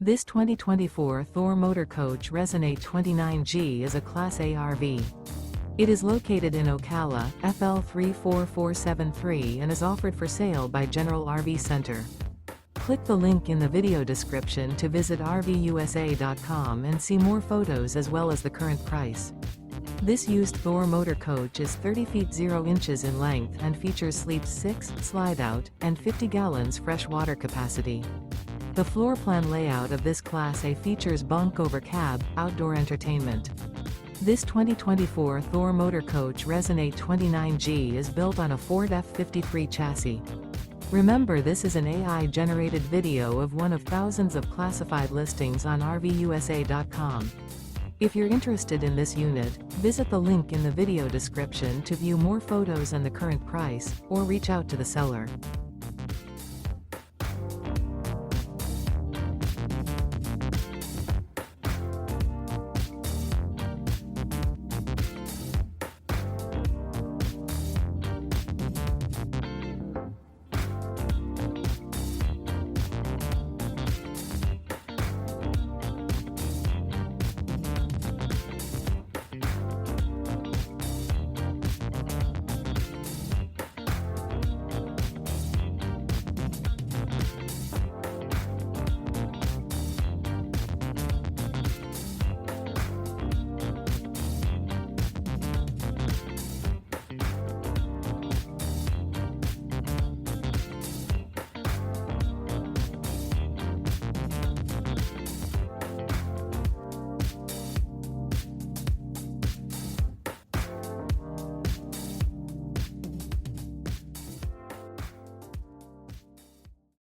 This 2024 Thor Motor Coach Resonate 29G is a Class A RV. It is located in Ocala, FL 34473 and is offered for sale by General RV Center. Click the link in the video description to visit RVUSA.com and see more photos as well as the current price. This used Thor Motor Coach is 30 feet 0 inches in length and features sleeps 6, slide-out, and 50 gallons fresh water capacity. The floor plan layout of this Class A features Bunk Over Cab, outdoor entertainment. This 2024 Thor Motor Coach Resonate 29G is built on a Ford F53 chassis. Remember, this is an AI-generated video of one of thousands of classified listings on RVUSA.com. If you're interested in this unit, visit the link in the video description to view more photos and the current price, or reach out to the seller.